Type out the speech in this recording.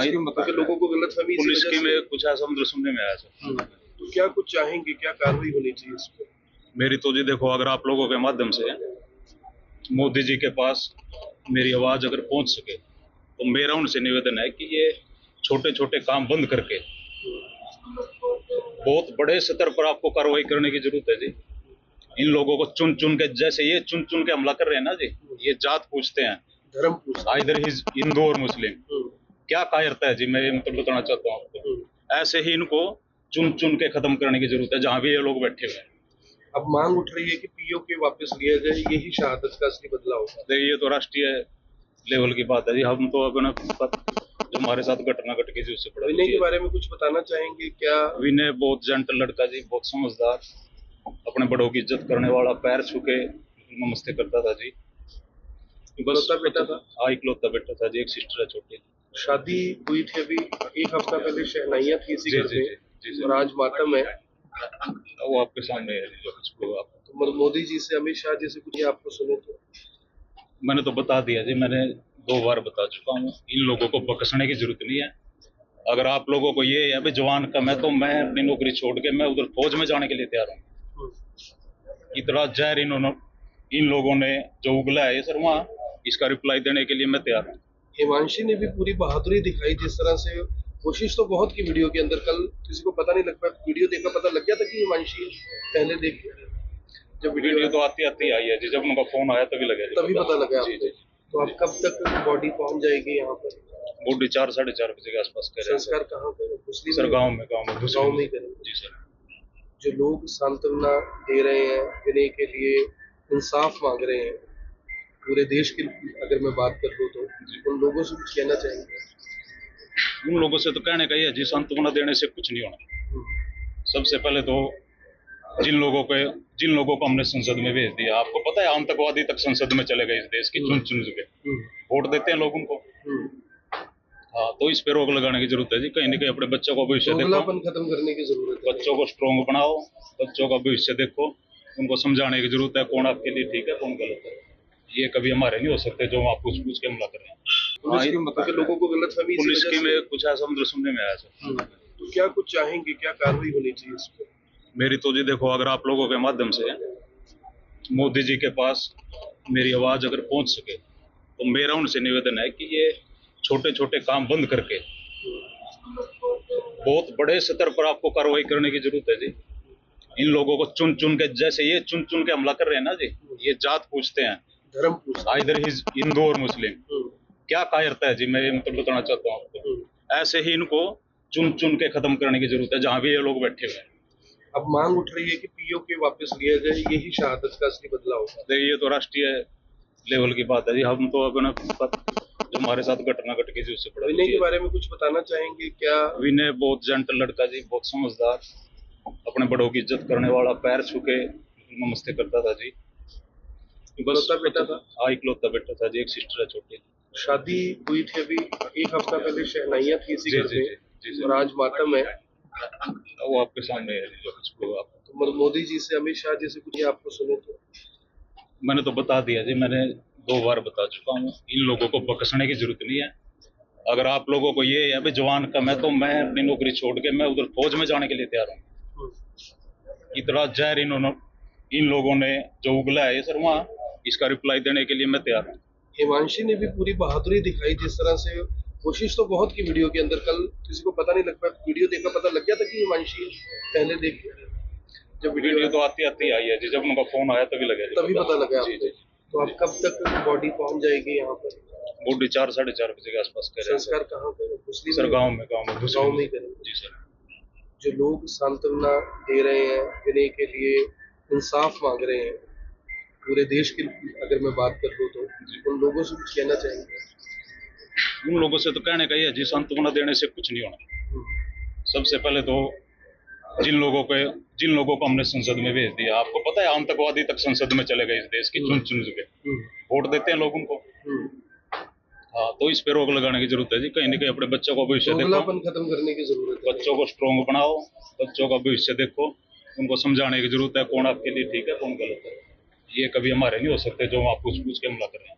की मतलब लोगों को गलतफहमी पुलिस की में कुछ ऐसा मतलब सुनने में आया सर। तो क्या कुछ चाहेंगे, क्या कार्रवाई होनी चाहिए इस पर? मेरी तो जी देखो, अगर आप लोगों के माध्यम से मोदी जी के पास मेरी आवाज अगर पहुंच सके तो मेरा उनसे निवेदन है कि ये छोटे छोटे काम बंद करके बहुत बड़े स्तर पर आपको कार्रवाई करने की जरूरत है जी। इन लोगों को चुन चुन के, जैसे ये चुन चुन के हमला कर रहे हैं ना जी, ये जात पूछते हैं, धर्म पूछते हैं, इधर हिंदू और मुस्लिम, क्या कायरता है जी, मैं मतलब बताना चाहता हूँ आपको। ऐसे ही इनको चुन चुन के खत्म करने की जरूरत है जहां भी ये लोग बैठे हुए हैं। अब मांग उठ रही है कि पीओके वापस लिया जाए, यही शहादत का असली बदलाव होगा। ये तो राष्ट्रीय लेवल की बात है जी। हम तो अपना जो हमारे साथ घटना घट गई जी उससे बड़ा। विनय के बारे में कुछ बताना चाहेंगे क्या? विनय बहुत जेंटल लड़का जी, बहुत समझदार, अपने बड़ों की इज्जत करने वाला, पैर छू के नमस्ते करता था जी। इकलौता बेटा था? हाँ, इकलौता बेटा था जी, एक सिस्टर है छोटी। शादी हुई थी अभी एक हफ्ता पहले, शहनाइयां थी इसी घर में, और आज मातम है। वो आपके सामने है जी, जो कुछ आप तो मोदी जी से, अमित शाह जी से कुछ आपको सुने तो? मैंने तो बता दिया जी, मैंने 2 बार बता चुका हूँ। इन लोगों को बकसने की जरूरत नहीं है। अगर आप लोगों को ये है जवान कम है तो मैं अपनी नौकरी छोड़ के मैं उधर फौज में जाने के लिए तैयार हूँ। इतना जहर इन लोगों ने जो उगला है सर वहाँ, इसका रिप्लाई देने के लिए मैं तैयार हूँ। हिमांशी ने भी पूरी बहादुरी दिखाई जिस तरह से, कोशिश तो बहुत की वीडियो के अंदर, कल किसी को पता नहीं लग पाया, वीडियो देखा पता लग गया था कि हिमांशी पहले देख, जब वीडियो तो आती आई है जी, जब उनका फोन आया तभी लगा, तभी पता लगा आपको। तो अब कब तक बॉडी पहुंच जाएगी यहाँ पर? बॉडी 4 साढ़े 4 बजे के आसपास करें। संस्कार कहाँ पे? सर गाँव में ही करेंगे जी सर। जो लोग सांत्वना दे रहे हैं, विनय के लिए इंसाफ मांग रहे हैं, पूरे देश की अगर मैं बात कर लूँ तो उन लोगों से कुछ कहना चाहेंगे? उन लोगों से तो कहने का ही है जी, सांत्वना देने से कुछ नहीं होना। सबसे पहले तो जिन लोगों को हमने संसद में भेज दिया, आपको पता है आतंकवादी तक संसद में चले गए इस देश की, चुन चुन के वोट देते हैं लोगों को। हाँ, तो इस पे रोक लगाने की जरूरत है जी। कहीं ना कहीं अपने बच्चों का भविष्य देखो, खत्म करने की जरूरत है। बच्चों को स्ट्रॉन्ग बनाओ, बच्चों का भविष्य देखो, उनको समझाने की जरूरत है कौन आपके लिए ठीक है कौन गलत है। ये कभी हमारे नहीं हो सकते जो आप पूछ के हमला कर रहे हैं। पुलिस लोगों को गलतफहमी, पुलिस की में कुछ ऐसा मतलब सुनने में आया सर। तो क्या कुछ चाहेंगे, क्या कार्रवाई होनी चाहिए इस पर? मेरी तो जी देखो, अगर आप लोगों के माध्यम से मोदी जी के पास मेरी आवाज अगर पहुंच सके तो मेरा उनसे निवेदन है कि ये छोटे छोटे काम बंद करके बहुत बड़े स्तर पर आपको कार्रवाई करने की जरूरत है जी। इन लोगों को चुन चुन के, जैसे ये चुन चुन के हमला कर रहे हैं ना जी, ये जात पूछते हैं, धर्म पूछते हैं, इधर हिंदू और मुस्लिम, क्या कायरता है जी, मैं मतलब बताना चाहता हूँ आपको। ऐसे ही इनको चुन चुन के खत्म करने की जरूरत है जहां भी ये लोग बैठे हुए हैं। अब मांग उठ रही है कि पीओके वापस लिया जाए, यही शहादत का असली बदलाव होगा। ये तो राष्ट्रीय लेवल की बात है जी। हम तो अपना जो हमारे साथ घटना घट गई जी उससे बड़ा। विनय के बारे में कुछ बताना चाहेंगे क्या? विनय बहुत जेंटल लड़का जी, बहुत समझदार, अपने बड़ों की इज्जत करने वाला, पैर छू के नमस्ते करता था जी। इकलौता बेटा था? हाँ, इकलौता बेटा था जी, एक सिस्टर है छोटी। शादी हुई थी अभी एक हफ्ता पहले, शहनाइयां थी इसी घर में, और आज मातम है। वो आपके सामने है जी, जो कुछ आप तो मोदी जी से, अमित शाह जी से कुछ आपको सुने तो? मैंने तो बता दिया जी, मैंने 2 बार बता चुका हूँ। इन लोगों को बकसने की जरूरत नहीं है। अगर आप लोगों को ये है जवान कम है तो मैं अपनी नौकरी छोड़ के मैं उधर फौज में जाने के लिए तैयार हूँ। इतना जहर इन लोगों ने जो उगला है सर वहाँ, इसका रिप्लाई देने के लिए मैं तैयार हूँ। हिमांशी ने भी पूरी बहादुरी दिखाई जिस तरह से, कोशिश तो बहुत की वीडियो के अंदर, कल किसी को पता नहीं लग पाया, वीडियो देखा पता लग गया था कि हिमांशी पहले देख, जब वीडियो तो आती आई है जी, जब उनका फोन आया तभी लगा, तभी पता लगा आपको। तो अब कब तक बॉडी पहुंच जाएगी यहाँ पर? बॉडी 4 साढ़े 4 बजे के आसपास करें। संस्कार कहाँ पे? सर गाँव में ही करेंगे जी सर। जो लोग सांत्वना दे रहे हैं, विनय के लिए इंसाफ मांग रहे हैं, पूरे देश की अगर मैं बात कर लूँ तो उन लोगों से कुछ कहना चाहेंगे? उन लोगों से तो कहने का ही है जी, सांत्वना देने से कुछ नहीं होना। सबसे पहले तो जिन लोगों को हमने संसद में भेज दिया, आपको पता है आतंकवादी तक संसद में चले गए इस देश की, चुन चुन के वोट देते हैं लोगों को। हाँ, तो इस पे रोक लगाने की जरूरत है जी। कहीं ना कहीं अपने बच्चों का भविष्य देखो, खत्म करने की जरूरत है। बच्चों को स्ट्रॉन्ग बनाओ, बच्चों का भविष्य देखो, उनको समझाने की जरूरत है कौन आपके लिए ठीक है कौन गलत है। ये कभी हमारे नहीं हो सकते जो आप पूछ के हमला कर रहे हैं।